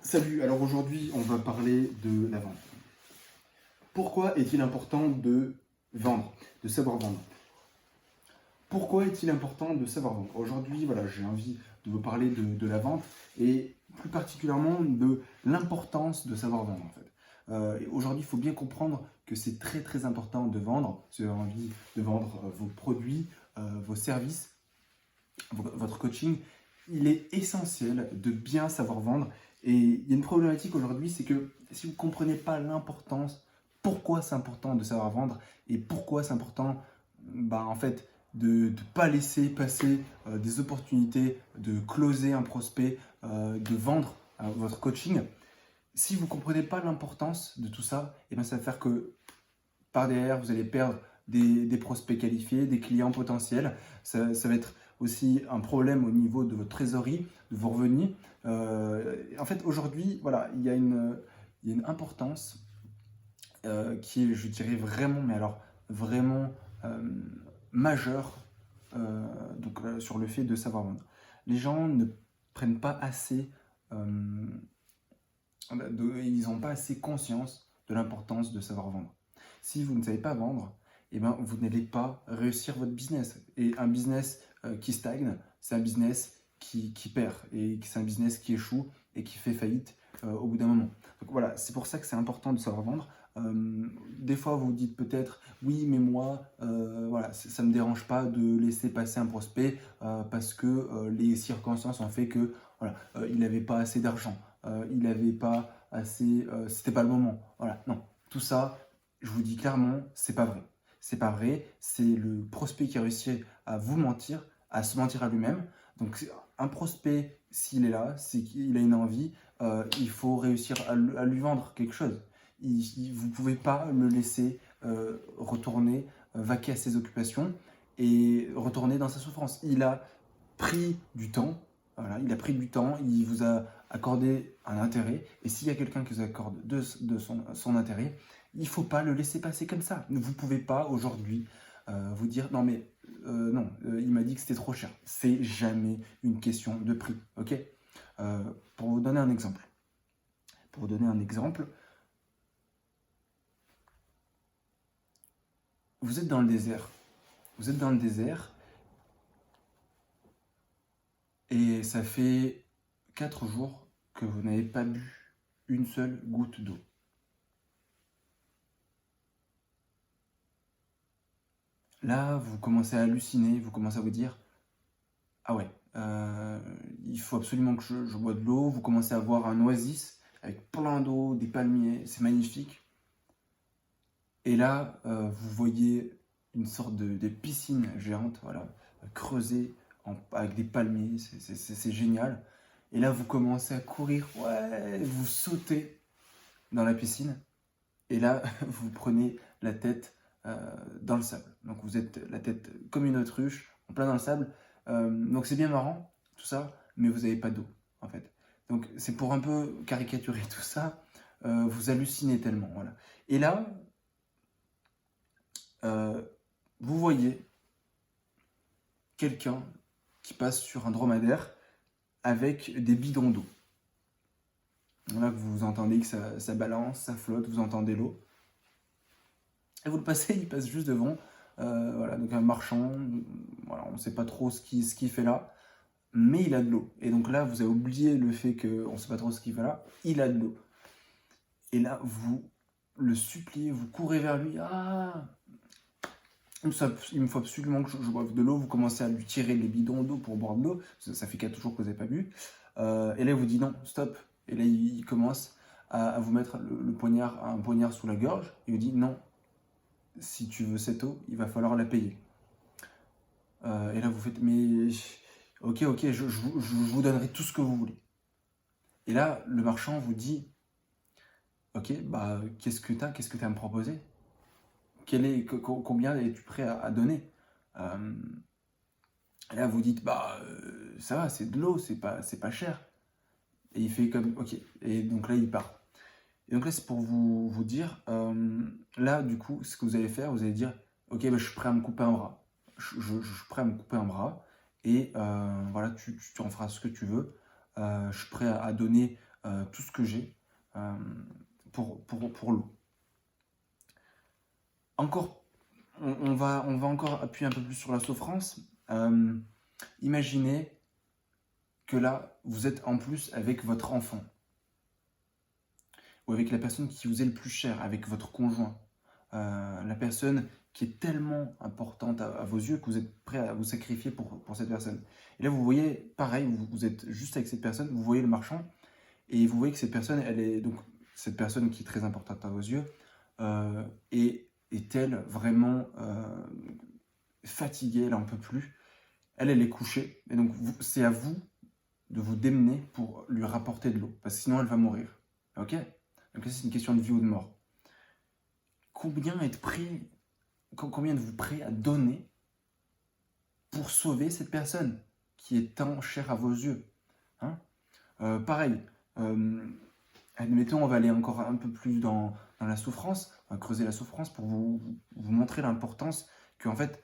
Salut, alors aujourd'hui on va parler de la vente. Pourquoi est-il important de vendre, de savoir vendre? Pourquoi est-il important de savoir vendre? Aujourd'hui, voilà, j'ai envie de vous parler de la vente et plus particulièrement de l'importance de savoir vendre en fait. Aujourd'hui, il faut bien comprendre que c'est très très important de vendre. Si vous avez envie de vendre vos produits, vos services, votre coaching, il est essentiel de bien savoir vendre. Et il y a une problématique aujourd'hui, c'est que si vous ne comprenez pas l'importance, pourquoi c'est important de savoir vendre et pourquoi c'est important en fait, de ne pas laisser passer des opportunités, de closer un prospect, de vendre votre coaching. Si vous ne comprenez pas l'importance de tout ça, et bien ça va faire que par derrière, vous allez perdre des prospects qualifiés, des clients potentiels. Ça va être aussi un problème au niveau de votre trésorerie, de vos revenus. En fait, aujourd'hui, voilà, il y a une importance qui est, je dirais, vraiment, mais alors vraiment euh, majeure sur le fait de savoir vendre. Les gens ne prennent pas assez, ils n'ont pas assez conscience de l'importance de savoir vendre. Si vous ne savez pas vendre, eh ben, vous n'allez pas réussir votre business. Et un business qui stagne, c'est un business qui perd. Et c'est un business qui échoue et qui fait faillite au bout d'un moment. Donc voilà, c'est pour ça que c'est important de savoir vendre. Des fois, vous dites peut-être, oui, mais moi, voilà, ça ne me dérange pas de laisser passer un prospect parce que les circonstances ont fait que voilà, il n'avait pas assez d'argent, il n'avait pas assez, c'était pas le moment. Voilà, non, tout ça, je vous dis clairement, c'est pas vrai. C'est pas vrai. C'est le prospect qui a réussi à vous mentir, à se mentir à lui-même. Donc un prospect, s'il est là, c'est qu'il a une envie, il faut réussir à lui vendre quelque chose. Vous ne pouvez pas le laisser retourner, vaquer à ses occupations et retourner dans sa souffrance. Il a pris du temps, voilà, il a pris du temps, il vous a accordé un intérêt, et s'il y a quelqu'un qui vous accorde de son intérêt, il ne faut pas le laisser passer comme ça. Vous ne pouvez pas aujourd'hui vous dire non mais non, il m'a dit que c'était trop cher. C'est jamais une question de prix, ok. Pour vous donner un exemple, vous êtes dans le désert. Vous êtes dans le désert et ça fait 4 jours que vous n'avez pas bu une seule goutte d'eau. Là, vous commencez à halluciner, vous commencez à vous dire ah ouais, il faut absolument que je bois de l'eau. Vous commencez à voir un oasis avec plein d'eau, des palmiers, c'est magnifique. Et là, vous voyez une sorte de piscine géante, voilà, creusée avec des palmiers, c'est génial. Et là, vous commencez à courir, ouais, vous sautez dans la piscine. Et là, vous prenez la tête dans le sable. Donc vous êtes la tête comme une autruche, en plein dans le sable. Donc c'est bien marrant, tout ça, mais vous n'avez pas d'eau, en fait. Donc c'est pour un peu caricaturer tout ça, vous hallucinez tellement, voilà. Et là, euh, vous voyez quelqu'un qui passe sur un dromadaire avec des bidons d'eau. Là, vous entendez que ça balance, ça flotte, vous entendez l'eau. Et vous le passez, il passe juste devant. Voilà, donc un marchand, voilà, on ne sait pas trop ce qu'il fait là, mais il a de l'eau. Et donc là, vous avez oublié le fait qu'on ne sait pas trop ce qu'il fait là, il a de l'eau. Et là, vous le suppliez, vous courez vers lui, ah, il me faut absolument que je boive de l'eau. Vous commencez à lui tirer les bidons d'eau pour boire de l'eau, ça fait 4 jours que vous n'avez pas bu. Et là, il vous dit non, stop. Et là, il commence à vous mettre un poignard sous la gorge. Il vous dit non, si tu veux cette eau, il va falloir la payer. Et là, vous faites, mais ok, je vous donnerai tout ce que vous voulez. Et là, le marchand vous dit, ok, bah, qu'est-ce que tu as à me proposer? Combien es-tu prêt à donner? Et là, vous dites, bah, ça va, c'est de l'eau, c'est pas cher. Et il fait comme, ok. Et donc là, il part. Et donc là, c'est pour vous dire, là, du coup, ce que vous allez faire, vous allez dire, ok, bah, je suis prêt à me couper un bras. Je suis prêt à me couper un bras. Et voilà, tu en feras ce que tu veux. Je suis prêt à donner tout ce que j'ai pour l'eau. Encore, on va encore appuyer un peu plus sur la souffrance. Imaginez que là, vous êtes en plus avec votre enfant, ou avec la personne qui vous est le plus chère, avec votre conjoint, la personne qui est tellement importante à vos yeux que vous êtes prêt à vous sacrifier pour cette personne. Et là, vous voyez, pareil, vous êtes juste avec cette personne, vous voyez le marchand, et vous voyez que cette personne, cette personne qui est très importante à vos yeux, est-elle vraiment fatiguée, elle n'en peut plus, elle est couchée, et donc c'est à vous de vous démener pour lui rapporter de l'eau, parce que sinon elle va mourir. Ok? Donc là, c'est une question de vie ou de mort. Combien êtes-vous prêt à donner pour sauver cette personne qui est tant chère à vos yeux, hein? Pareil, admettons, on va aller encore un peu plus dans la souffrance, on va creuser la souffrance pour vous montrer l'importance qu'en fait,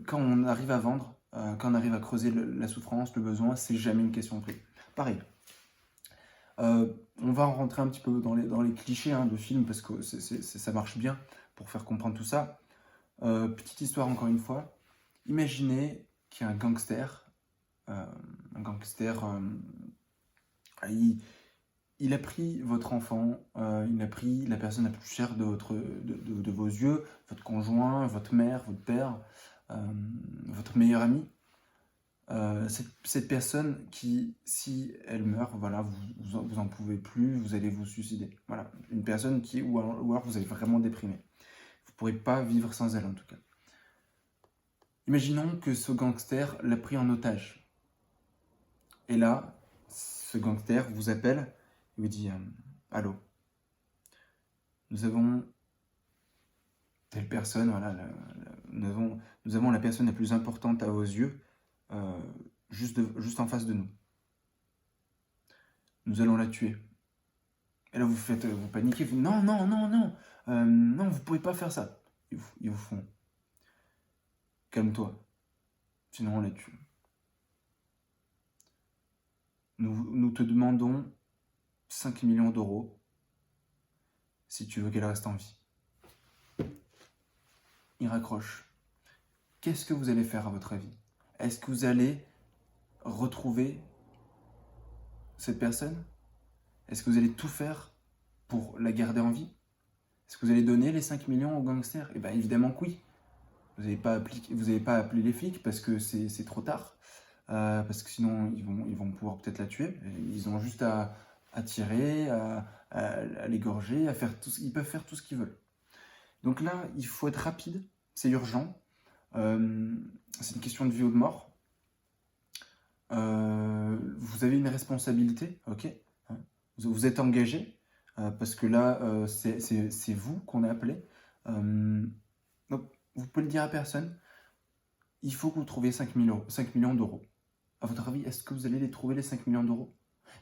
quand on arrive à vendre, quand on arrive à creuser la souffrance, le besoin, c'est jamais une question de prix. Pareil, on va rentrer un petit peu dans les clichés de films parce que ça marche bien pour faire comprendre tout ça. Petite histoire encore une fois, imaginez qu'il y a un gangster, il a pris votre enfant, il a pris la personne la plus chère de vos yeux, votre conjoint, votre mère, votre père, votre meilleur ami. Cette personne qui, si elle meurt, voilà, vous en pouvez plus, vous allez vous suicider. Voilà, une personne ou alors vous allez vraiment déprimer. Vous ne pourrez pas vivre sans elle en tout cas. Imaginons que ce gangster l'a pris en otage. Et là, ce gangster vous appelle et vous dit allô, nous avons telle personne, voilà, nous avons la personne la plus importante à vos yeux, juste en face de nous. Nous allons la tuer. Et là, vous paniquez, vous dites non, non, vous pouvez pas faire ça. Ils vous font calme-toi, sinon on la tue. Nous te demandons 5 millions d'euros si tu veux qu'elle reste en vie. Il raccroche. Qu'est-ce que vous allez faire à votre avis? Est-ce que vous allez retrouver cette personne? Est-ce que vous allez tout faire pour la garder en vie? Est-ce que vous allez donner les 5 millions au gangster? Eh bien évidemment que oui. Vous n'allez pas appeler les flics parce que c'est trop tard. Parce que sinon ils vont pouvoir peut-être la tuer. Ils ont juste à tirer, à l'égorger, ils peuvent faire tout ce qu'ils veulent. Donc là, il faut être rapide, c'est urgent. C'est une question de vie ou de mort. Vous avez une responsabilité, ok? Vous êtes engagé, parce que là, c'est vous qu'on a appelé. Donc, vous pouvez le dire à personne. Il faut que vous trouviez 5 millions d'euros. À votre avis, est-ce que vous allez les trouver, les 5 millions d'euros?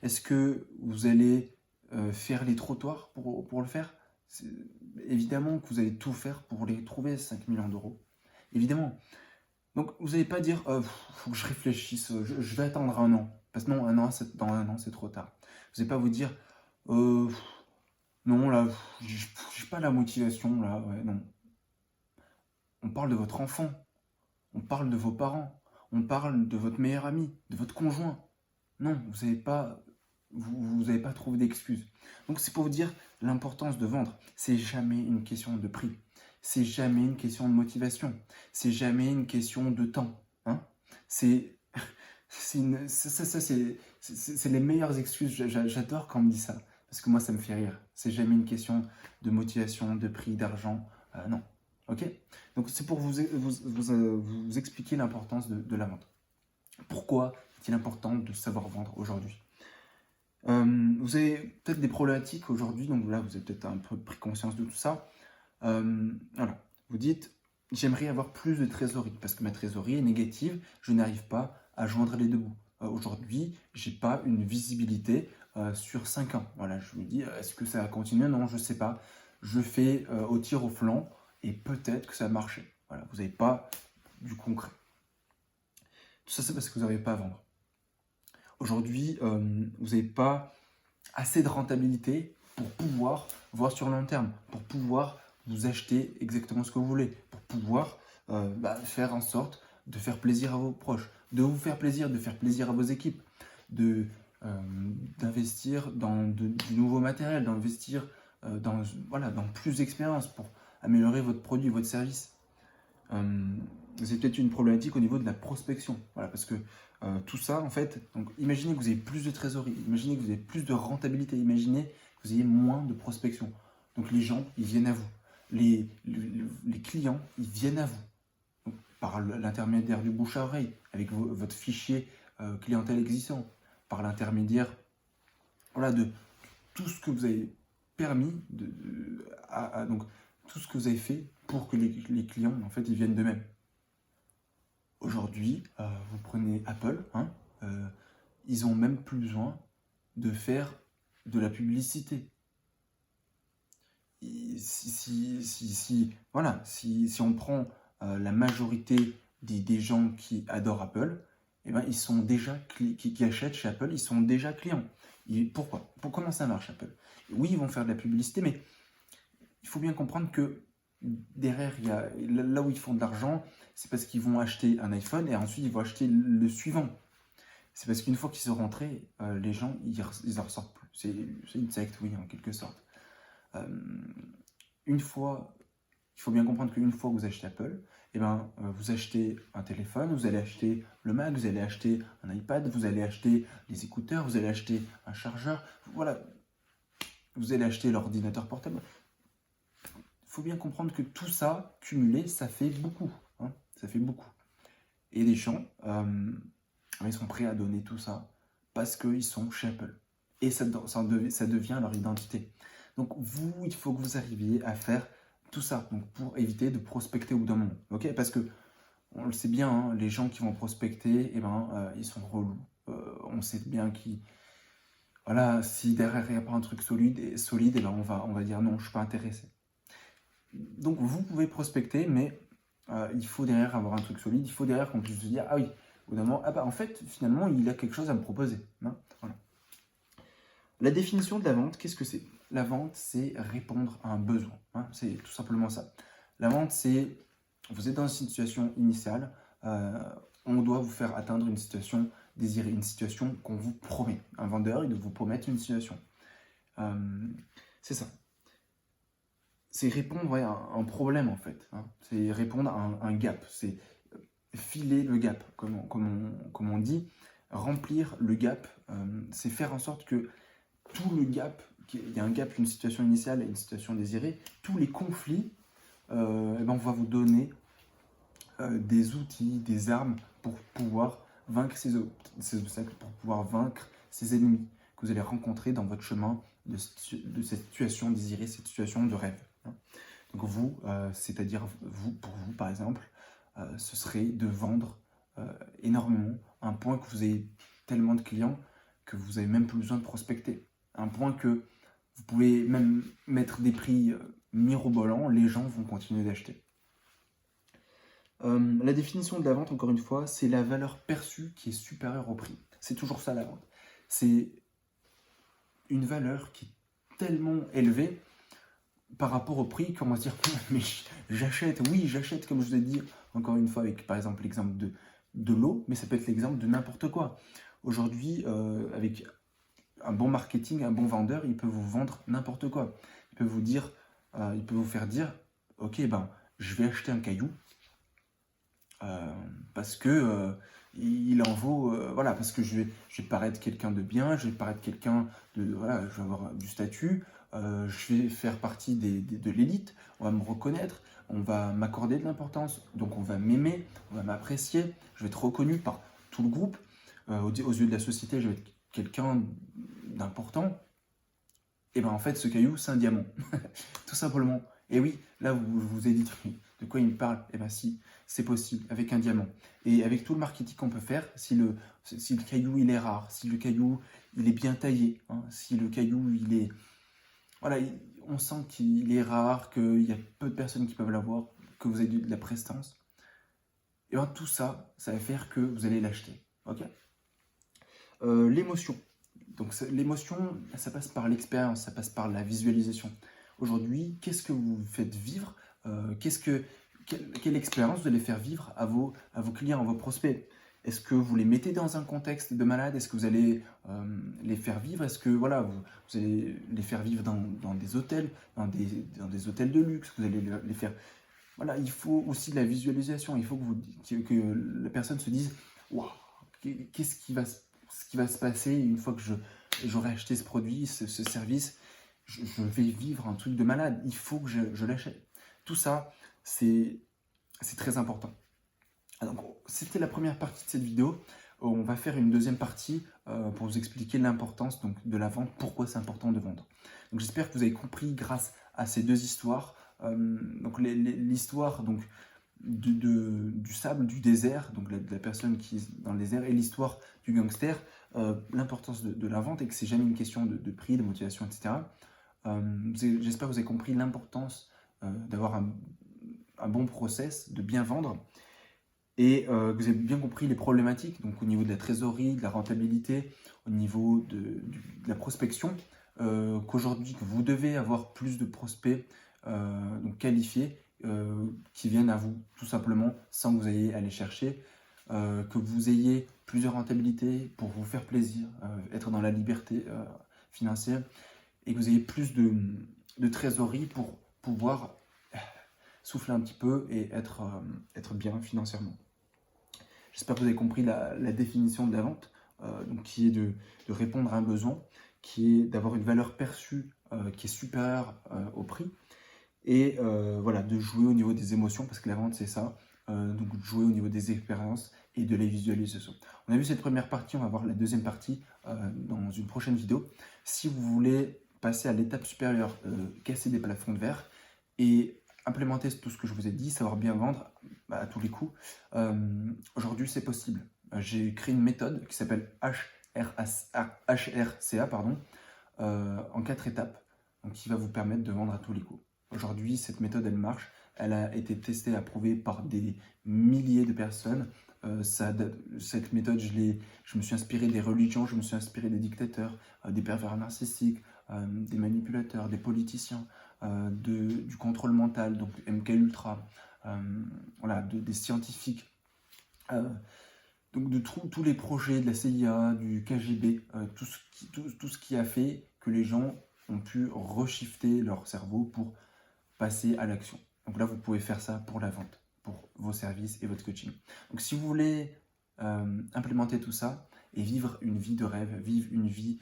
Est-ce que vous allez faire les trottoirs pour le faire? Évidemment que vous allez tout faire pour les trouver, 5 millions d'euros. Évidemment. Donc, vous n'allez pas dire faut que je réfléchisse, je vais attendre un an. Parce que non, dans un an, c'est trop tard. Vous n'allez pas vous dire non, là, j'ai pas la motivation, là, ouais, non. On parle de votre enfant, on parle de vos parents, on parle de votre meilleur ami, de votre conjoint. Non, vous n'avez pas trouvé d'excuses. Donc, c'est pour vous dire l'importance de vendre. C'est jamais une question de prix. C'est jamais une question de motivation. C'est jamais une question de temps. Hein, c'est les meilleures excuses. J'adore quand on me dit ça. Parce que moi, ça me fait rire. C'est jamais une question de motivation, de prix, d'argent. Non. Ok? Donc, c'est pour vous expliquer l'importance de la vente. Pourquoi est-il important de savoir vendre aujourd'hui? Vous avez peut-être des problématiques aujourd'hui. Donc là, vous avez peut-être un peu pris conscience de tout ça. Voilà. Vous dites, j'aimerais avoir plus de trésorerie parce que ma trésorerie est négative, je n'arrive pas à joindre les deux bouts. Aujourd'hui, j'ai pas une visibilité sur 5 ans. Voilà, je me dis, est-ce que ça va continuer? Non, je sais pas. Je fais au tir au flanc et peut-être que ça va marcher. Voilà, vous n'avez pas du concret. Tout ça, c'est parce que vous n'arrivez pas à vendre. Aujourd'hui, vous n'avez pas assez de rentabilité pour pouvoir voir sur le long terme, pour pouvoir vous acheter exactement ce que vous voulez, pour pouvoir faire en sorte de faire plaisir à vos proches, de vous faire plaisir, de faire plaisir à vos équipes, d'investir dans du nouveau matériel, d'investir dans plus d'expérience pour améliorer votre produit, votre service. C'est peut-être une problématique au niveau de la prospection. Voilà, parce que tout ça, en fait, donc imaginez que vous avez plus de trésorerie, imaginez que vous avez plus de rentabilité, imaginez que vous ayez moins de prospection. Donc les gens, ils viennent à vous. Les clients, ils viennent à vous. Donc, par l'intermédiaire du bouche à oreille, avec votre fichier clientèle existant, par l'intermédiaire de tout ce que vous avez permis, donc tout ce que vous avez fait pour que les clients, en fait, ils viennent d'eux-mêmes. Aujourd'hui, vous prenez Apple, ils n'ont même plus besoin de faire de la publicité. Si on prend la majorité des gens qui adorent Apple, ils sont déjà qui achètent chez Apple, ils sont déjà clients. Pourquoi? Comment ça marche Apple? Oui, ils vont faire de la publicité, mais il faut bien comprendre que derrière, là où ils font de l'argent, c'est parce qu'ils vont acheter un iPhone et ensuite ils vont acheter le suivant. C'est parce qu'une fois qu'ils sont rentrés, les gens, ils en ressortent plus. C'est une secte, oui, en quelque sorte. Il faut bien comprendre qu'une fois que vous achetez Apple, vous achetez un téléphone, vous allez acheter le Mac, vous allez acheter un iPad, vous allez acheter des écouteurs, vous allez acheter un chargeur, voilà, vous allez acheter l'ordinateur portable. Il faut bien comprendre que tout ça, cumulé, ça fait beaucoup. Ça fait beaucoup. Et les gens, ils sont prêts à donner tout ça parce qu'ils sont chez Apple. Et ça devient leur identité. Donc vous, il faut que vous arriviez à faire tout ça donc pour éviter de prospecter au bout d'un moment. Okay, parce que on le sait bien, les gens qui vont prospecter, ils sont relous. On sait bien si derrière il n'y a pas un truc solide, on va dire non, je ne suis pas intéressé. Donc vous pouvez prospecter, mais il faut derrière avoir un truc solide, il faut derrière qu'on puisse se dire, ah oui, au bout d'un moment, en fait, finalement, il a quelque chose à me proposer. Voilà. La définition de la vente, qu'est-ce que c'est? La vente, c'est répondre à un besoin. C'est tout simplement ça. La vente, c'est, vous êtes dans une situation initiale, on doit vous faire atteindre une situation désirée, une situation qu'on vous promet. Un vendeur, il doit vous promettre une situation. C'est ça. C'est répondre à un problème, en fait. C'est répondre à un gap. C'est filer le gap, comme on dit. Remplir le gap, c'est faire en sorte que tout le gap, il y a un gap, une situation initiale et une situation désirée, tous les conflits, on va vous donner des outils, des armes pour pouvoir vaincre ces obstacles, pour pouvoir vaincre ces ennemis que vous allez rencontrer dans votre chemin de cette situation désirée, cette situation de rêve. Donc vous, c'est-à-dire pour vous par exemple, ce serait de vendre énormément, à un point que vous avez tellement de clients que vous n'avez même plus besoin de prospecter. À un point que vous pouvez même mettre des prix mirobolants, les gens vont continuer d'acheter. La définition de la vente, encore une fois, c'est la valeur perçue qui est supérieure au prix. C'est toujours ça la vente. C'est une valeur qui est tellement élevée par rapport au prix qu'on va se dire mais j'achète, oui j'achète, comme je vous ai dit encore une fois avec par exemple l'exemple de l'eau, mais ça peut être l'exemple de n'importe quoi. Aujourd'hui, avec un bon marketing, un bon vendeur, il peut vous vendre n'importe quoi. Il peut vous dire, il peut vous faire dire, ok, je vais acheter un caillou parce que il en vaut, parce que je vais paraître quelqu'un de bien, je vais paraître quelqu'un je vais avoir du statut, je vais faire partie de l'élite, on va me reconnaître, on va m'accorder de l'importance, donc on va m'aimer, on va m'apprécier, je vais être reconnu par tout le groupe, aux yeux de la société, je vais être quelqu'un d'important. Et en fait, ce caillou, c'est un diamant, tout simplement. Et oui, là, vous vous avez dit, de quoi il me parle? Si, c'est possible, avec un diamant. Et avec tout le marketing qu'on peut faire, si le caillou, il est rare, si le caillou, il est bien taillé, si le caillou, il est... on sent qu'il est rare, qu'il y a peu de personnes qui peuvent l'avoir, que vous avez de la prestance. Et tout ça, ça va faire que vous allez l'acheter. Ok. L'émotion. Donc l'émotion, ça passe par l'expérience, ça passe par la visualisation. Aujourd'hui, qu'est-ce que vous faites vivre quelle expérience vous allez faire vivre à vos clients, à vos prospects? Est-ce que vous les mettez dans un contexte de malade? Est-ce que vous allez les faire vivre? Est-ce que voilà, vous allez les faire vivre dans des hôtels, dans des hôtels de luxe? Vous allez les faire... Voilà, il faut aussi de la visualisation. Il faut que la personne se dise, waouh, qu'est-ce qui va se passer une fois que j'aurai acheté ce produit, ce service? Je vais vivre un truc de malade. Il faut que je l'achète. Tout ça, c'est très important. Donc, c'était la première partie de cette vidéo. On va faire une deuxième partie pour vous expliquer l'importance de la vente, pourquoi c'est important de vendre. Donc, j'espère que vous avez compris grâce à ces deux histoires. Donc, l'histoire du sable, du désert, donc de la personne qui est dans le désert, et l'histoire du gangster, l'importance de la vente et que c'est jamais une question de prix, de motivation, etc. J'espère que vous avez compris l'importance d'avoir un bon process, de bien vendre. Et que vous avez bien compris les problématiques, donc au niveau de la trésorerie, de la rentabilité, au niveau de la prospection, qu'aujourd'hui, que vous devez avoir plus de prospects donc qualifiés qui viennent à vous, tout simplement, sans que vous ayez à les chercher, que vous ayez plusieurs rentabilités pour vous faire plaisir, être dans la liberté financière, et que vous ayez plus de trésorerie pour pouvoir souffler un petit peu et être bien financièrement. J'espère que vous avez compris la définition de la vente, donc qui est de répondre à un besoin, qui est d'avoir une valeur perçue qui est supérieure au prix, et voilà, de jouer au niveau des émotions, parce que la vente c'est ça, donc de jouer au niveau des expériences et de la visualisation. On a vu cette première partie, on va voir la deuxième partie dans une prochaine vidéo. Si vous voulez passer à l'étape supérieure, casser des plafonds de verre et implémenter tout ce que je vous ai dit, savoir bien vendre à tous les coups, aujourd'hui c'est possible. J'ai créé une méthode qui s'appelle HRCA, en 4 étapes, donc qui va vous permettre de vendre à tous les coups. Aujourd'hui, cette méthode, elle marche. Elle a été testée, approuvée par des milliers de personnes. Cette méthode, je me suis inspiré des religions, je me suis inspiré des dictateurs, des pervers narcissiques, des manipulateurs, des politiciens, du contrôle mental, donc MK Ultra, voilà, des scientifiques, donc de tous les projets de la CIA, du KGB, tout ce qui a fait que les gens ont pu reshifter leur cerveau pour passer à l'action. Donc là, vous pouvez faire ça pour la vente, pour vos services et votre coaching. Donc si vous voulez implémenter tout ça et vivre une vie de rêve, vivre une vie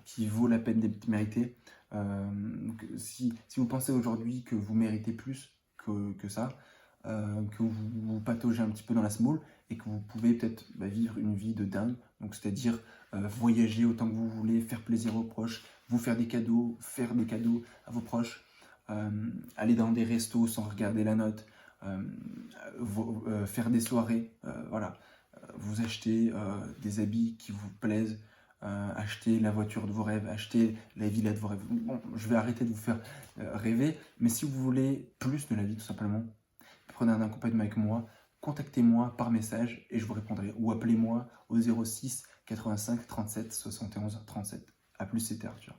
qui vaut la peine d'être méritée, donc si vous pensez aujourd'hui que vous méritez plus que ça, que vous pataugez un petit peu dans la semoule et que vous pouvez peut-être vivre une vie de dingue, donc c'est-à-dire voyager autant que vous voulez, faire plaisir aux proches, vous faire des cadeaux à vos proches, aller dans des restos sans regarder la note, faire des soirées, voilà, vous achetez des habits qui vous plaisent, acheter la voiture de vos rêves, acheter la villa de vos rêves. Bon, je vais arrêter de vous faire rêver, mais si vous voulez plus de la vie, tout simplement, prenez un accompagnement avec moi, contactez-moi par message et je vous répondrai, ou appelez-moi au 06 85 37 71 37. A plus, c'était Arthur.